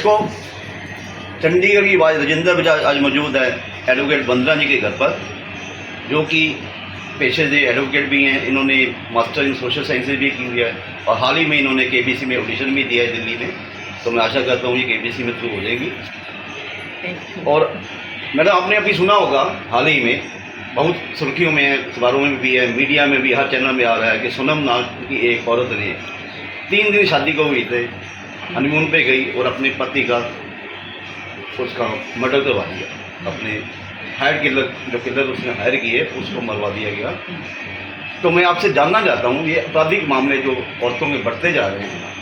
दर्शकों, चंडीगढ़ की आवाज़ राजेंद्र बजाज आज मौजूद है एडवोकेट बंदना जी के घर पर, जो कि पेशे से एडवोकेट भी हैं। इन्होंने मास्टर इन सोशल साइंसेज भी की हुई है और हाल ही में इन्होंने केबीसी में ऑडिशन भी दिया है दिल्ली में। तो मैं आशा करता हूँ ये केबीसी में थ्रू हो जाएंगी। और मैडम, आपने अभी सुना होगा हाल ही में बहुत सुर्खियों में है, अखबारों में भी है, मीडिया में भी, हर चैनल में आ रहा है कि सोनम नाम की एक औरत ने 3 दिन शादी को हुई थे, हनीमून पे गई और अपने पति का उसका मर्डर करवा दिया। अपने हायर किलर, जो किलर उसने हायर किए, उसको मरवा दिया गया। तो मैं आपसे जानना चाहता हूँ, ये आपराधिक मामले जो औरतों में बढ़ते जा रहे हैं,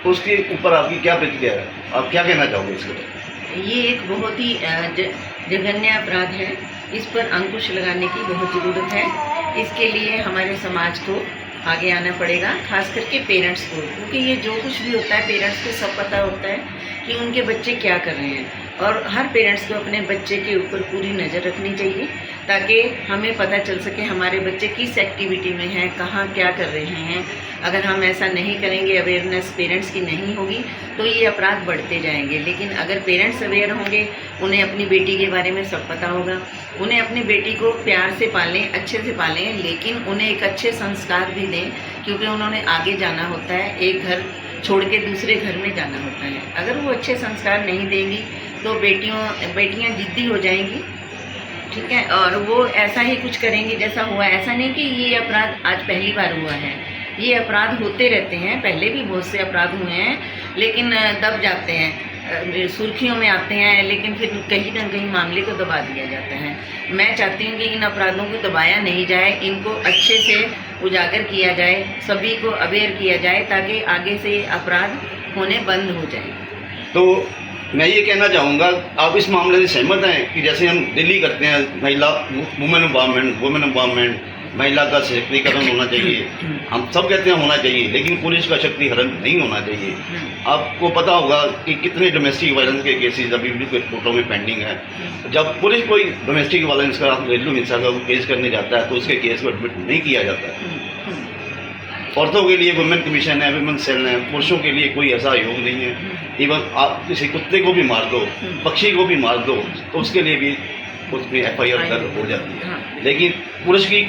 तो उसके ऊपर आपकी क्या प्रतिक्रिया है? आप क्या कहना चाहोगे इसके बारे? ये एक बहुत ही जघन्य अपराध है। इस पर अंकुश लगाने की बहुत ज़रूरत है। इसके लिए हमारे समाज को आगे आना पड़ेगा, खास करके पेरेंट्स को, क्योंकि ये जो कुछ भी होता है पेरेंट्स को सब पता होता है कि उनके बच्चे क्या कर रहे हैं। और हर पेरेंट्स को अपने बच्चे के ऊपर पूरी नज़र रखनी चाहिए, ताकि हमें पता चल सके हमारे बच्चे किस एक्टिविटी में हैं, कहाँ क्या कर रहे हैं। अगर हम ऐसा नहीं करेंगे, अवेयरनेस पेरेंट्स की नहीं होगी, तो ये अपराध बढ़ते जाएंगे। लेकिन अगर पेरेंट्स अवेयर होंगे, उन्हें अपनी बेटी के बारे में सब पता होगा, उन्हें अपनी बेटी को प्यार से पालें, अच्छे से पालें, लेकिन उन्हें एक अच्छे संस्कार भी दें, क्योंकि उन्होंने आगे जाना होता है, एक घर छोड़ के दूसरे घर में जाना होता है। अगर वो अच्छे संस्कार नहीं देंगी तो बेटियां जिद्दी हो जाएंगी, ठीक है, और वो ऐसा ही कुछ करेंगी जैसा हुआ। ऐसा नहीं कि ये अपराध आज पहली बार हुआ है, ये अपराध होते रहते हैं, पहले भी बहुत से अपराध हुए हैं, लेकिन दब जाते हैं, सुर्खियों में आते हैं, लेकिन फिर कहीं ना कहीं मामले को दबा दिया जाता है। मैं चाहती हूँ कि इन अपराधों को दबाया नहीं जाए, इनको अच्छे से उजागर किया जाए, सभी को अवेयर किया जाए, ताकि आगे से अपराध होने बंद हो जाए। तो मैं ये कहना चाहूँगा, आप इस मामले से सहमत हैं कि जैसे हम दिल्ली करते हैं महिला वुमेन एम्पावरमेंट, महिला का सशक्तिकरण होना चाहिए, हम सब कहते हैं होना चाहिए, लेकिन पुलिस का शक्तिकरण नहीं होना चाहिए। आपको पता होगा कि कितने डोमेस्टिक वायलेंस के केसेस अभी भी कोर्टों में पेंडिंग है। जब पुलिस कोई डोमेस्टिक वायलेंस का, घरेलू हिंसा का केस करने जाता है, तो उसके केस को एडमिट नहीं किया जाता है। औरतों के लिए वुमेन कमीशन है, वुमेन सेल है, पुरुषों के लिए कोई ऐसा आयोग नहीं है। इवन आप किसी कुत्ते को भी मार दो, पक्षी को भी मार दो, तो उसके लिए भी उसमें FIR दर्ज हो जाती है। लेकिन पुरुष की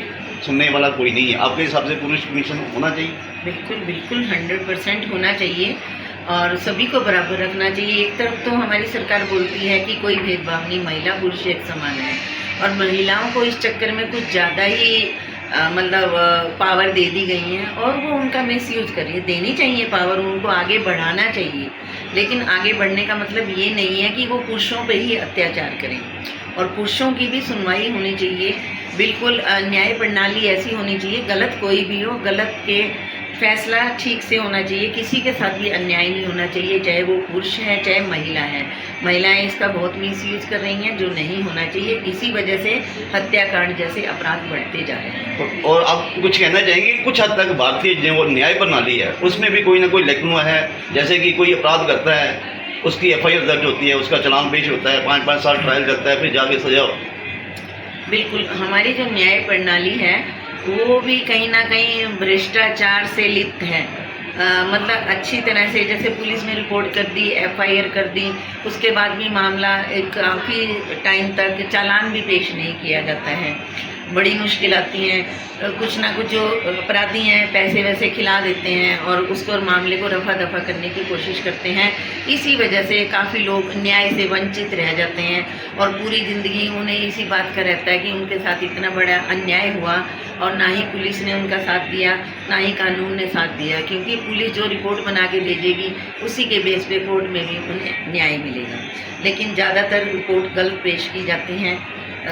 सुनने वाला कोई नहीं है। आपके हिसाब से पुरुष कमीशन होना चाहिए? बिल्कुल 100% होना चाहिए और सभी को बराबर रखना चाहिए। एक तरफ तो हमारी सरकार बोलती है कि कोई भेदभाव नहीं, महिला पुरुष एक समान है, और महिलाओं को इस चक्कर में कुछ ज़्यादा ही पावर दे दी गई है, और वो उनका मिसयूज कर रही है। देनी चाहिए पावर, उनको आगे बढ़ाना चाहिए, लेकिन आगे बढ़ने का मतलब ये नहीं है कि वो पुरुषों पे ही अत्याचार करें। और पुरुषों की भी सुनवाई होनी चाहिए, बिल्कुल न्याय प्रणाली ऐसी होनी चाहिए, गलत कोई भी हो, गलत के फैसला ठीक से होना चाहिए, किसी के साथ भी अन्याय नहीं होना चाहिए, चाहे वो पुरुष है चाहे महिला है। महिलाएं इसका बहुत मिसयूज कर रही हैं, जो नहीं होना चाहिए। इसी वजह से हत्याकांड जैसे अपराध बढ़ते जा रहे हैं। और आप कुछ कहना चाहेंगे? कुछ हद तक भारतीय जो न्याय प्रणाली है उसमें भी कोई ना कोई लेखनुआ है, जैसे कि कोई अपराध करता है, उसकी FIR दर्ज होती है, उसका चालान पेश होता है, 5-5 साल ट्रायल करता है, फिर जाके सजा। बिल्कुल, हमारी जो न्याय प्रणाली है वो भी कहीं ना कहीं भ्रष्टाचार से लिप्त है। मतलब अच्छी तरह से, जैसे पुलिस ने रिपोर्ट कर दी, FIR कर दी, उसके बाद भी मामला काफ़ी टाइम तक चालान भी पेश नहीं किया जाता है। बड़ी मुश्किल आती हैं, कुछ ना कुछ जो अपराधी हैं पैसे वैसे खिला देते हैं और उसको और मामले को रफा दफा करने की कोशिश करते हैं। इसी वजह से काफ़ी लोग न्याय से वंचित रह जाते हैं और पूरी ज़िंदगी उन्हें इसी बात का रहता है कि उनके साथ इतना बड़ा अन्याय हुआ और ना ही पुलिस ने उनका साथ दिया, ना ही कानून ने साथ दिया, क्योंकि पुलिस जो रिपोर्ट बना के भेजेगी उसी के बेस पे कोर्ट में भी उन्हें न्याय मिलेगा। लेकिन ज़्यादातर रिपोर्ट गलत पेश की जाती हैं,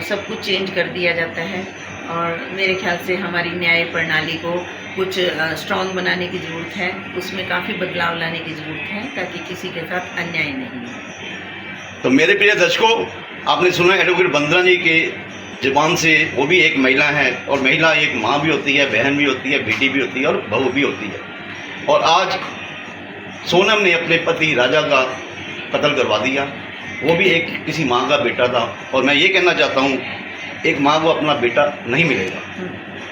सब कुछ चेंज कर दिया जाता है, और मेरे ख्याल से हमारी न्याय प्रणाली को कुछ स्ट्रॉन्ग बनाने की ज़रूरत है, उसमें काफ़ी बदलाव लाने की ज़रूरत है, ताकि किसी के साथ अन्याय नहीं हो। तो मेरे प्रिय दर्शकों, आपने सुना एडवोकेट बंदना जी के ज़बान से, वो भी एक महिला है, और महिला एक माँ भी होती है, बहन भी होती है, बेटी भी होती है और बहू भी होती है। और आज सोनम ने अपने पति राजा का कत्ल करवा दिया, वो भी एक किसी माँ का बेटा था। और मैं ये कहना चाहता हूँ, एक माँ को अपना बेटा नहीं मिलेगा,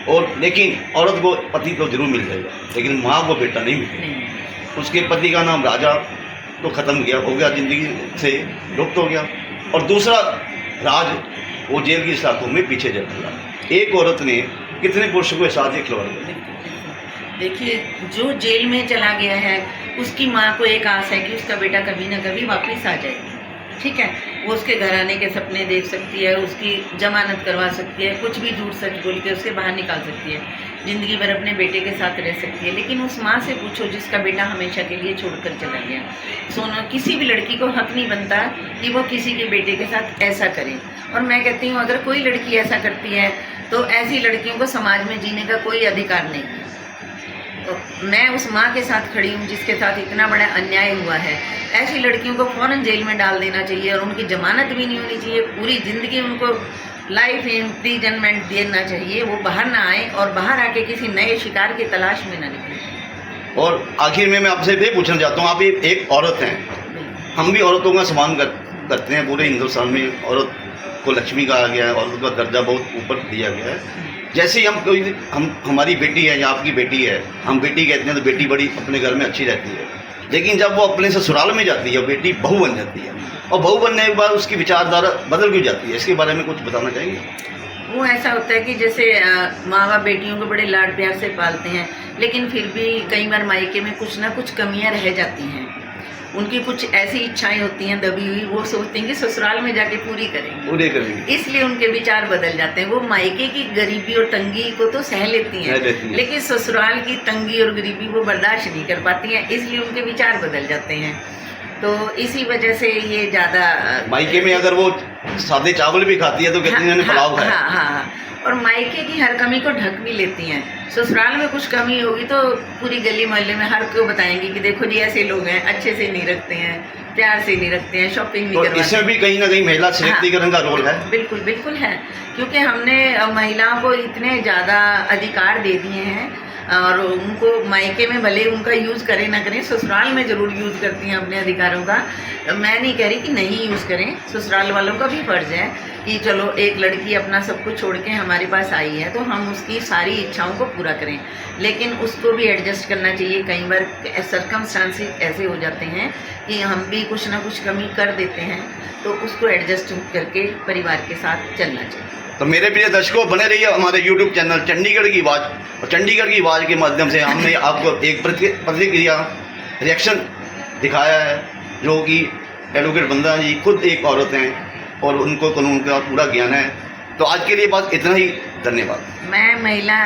और लेकिन औरत को पति तो जरूर मिल जाएगा, लेकिन माँ को बेटा नहीं मिलेगा। उसके पति का नाम राजा तो ख़त्म किया, हो गया, ज़िंदगी से लुप्त हो गया। और दूसरा राज, वो जेल की सलाखों में पीछे चल रहा। एक औरत ने कितने पुरुषों के साथ ये खिलवाड़ किया। देखिए, जो जेल में चला गया है उसकी माँ को एक आस है कि उसका बेटा कभी ना कभी वापस आ जाएगा, ठीक है। वो उसके घर आने के सपने देख सकती है, उसकी जमानत करवा सकती है, कुछ भी झूठ सच बोल के उसके बाहर निकाल सकती है, ज़िंदगी भर अपने बेटे के साथ रह सकती है। लेकिन उस माँ से पूछो जिसका बेटा हमेशा के लिए छोड़कर चला गया, सोना किसी भी लड़की को हक नहीं बनता कि वो किसी के बेटे के साथ ऐसा करे। और मैं कहती हूँ अगर कोई लड़की ऐसा करती है तो ऐसी लड़कियों को समाज में जीने का कोई अधिकार नहीं है। तो मैं उस माँ के साथ खड़ी हूँ जिसके साथ इतना बड़ा अन्याय हुआ है। ऐसी लड़कियों को फ़ौरन जेल में डाल देना चाहिए और उनकी जमानत भी नहीं होनी चाहिए, पूरी ज़िंदगी उनको लाइफ इम्प्रिजनमेंट देना चाहिए। वो बाहर ना आए और बाहर आके किसी नए शिकार की तलाश में ना निकले। और आखिर में मैं आपसे ये पूछना चाहता हूँ, आप एक औरत हैं, हम भी औरतों का सम्मान करते हैं। पूरे हिंदुस्तान में औरत को लक्ष्मी कहा गया है, औरत का दर्जा बहुत ऊपर दिया गया है। जैसे ही हम हमारी बेटी है या आपकी बेटी है, हम बेटी कहते हैं तो बेटी बड़ी अपने घर में अच्छी रहती है, लेकिन जब वो अपने ससुराल में जाती है बेटी बहू बन जाती है, और बहू बनने के बाद उसकी विचारधारा बदल क्यों जाती है, इसके बारे में कुछ बताना चाहेंगे। वो ऐसा होता है कि जैसे माँ बाप बेटियों को बड़े लाड प्यार से पालते हैं, लेकिन फिर भी कई बार मायके में कुछ ना कुछ कमियां रह जाती हैं। उनकी कुछ ऐसी इच्छाएं होती हैं दबी हुई, वो सोचती हैं कि ससुराल में जाके पूरी करेंगे, इसलिए उनके विचार बदल जाते हैं। वो मायके की गरीबी और तंगी को तो सह लेती हैं, लेकिन ससुराल की तंगी और गरीबी वो बर्दाश्त नहीं कर पाती हैं, इसलिए उनके विचार बदल जाते हैं। तो इसी वजह से ये ज़्यादा मायके में अगर वो सादे चावल भी खाती है तो कहती हैं पुलाव है। हाँ, और मायके की हर कमी को ढक भी लेती हैं। ससुराल में कुछ कमी होगी तो पूरी गली मोहल्ले में हर को बताएंगी कि देखो जी ऐसे लोग हैं, अच्छे से नहीं रखते हैं, प्यार से नहीं रखते हैं, शॉपिंग नहीं करवाते। इसमें भी कहीं ना कहीं महिला सशक्तिकरण का रोल है। बिल्कुल बिल्कुल है, क्योंकि हमने महिलाओं को इतने ज़्यादा अधिकार दे दिए हैं और उनको मायके में भले उनका यूज़ करें ना करें, ससुराल में ज़रूर यूज़ करती हैं अपने अधिकारों का। मैं नहीं कह रही कि नहीं यूज़ करें, ससुराल वालों का भी फर्ज है कि चलो एक लड़की अपना सब कुछ छोड़ के हमारे पास आई है तो हम उसकी सारी इच्छाओं को पूरा करें, लेकिन उसको भी एडजस्ट करना चाहिए। कई बार सर्कमस्टांसेस ऐसे हो जाते हैं कि हम भी कुछ ना कुछ कमी कर देते हैं, तो उसको एडजस्ट करके परिवार के साथ चलना चाहिए। तो मेरे प्रिय दर्शकों, बने रहिए हमारे YouTube चैनल चंडीगढ़ की आवाज़, और चंडीगढ़ की आवाज़ के माध्यम से हमने आपको एक प्रतिक्रिया रिएक्शन दिखाया है, जो कि एडवोकेट वंदना जी खुद एक औरत हैं और उनको कानून का पूरा ज्ञान है। तो आज के लिए बस इतना ही, धन्यवाद। मैं महिला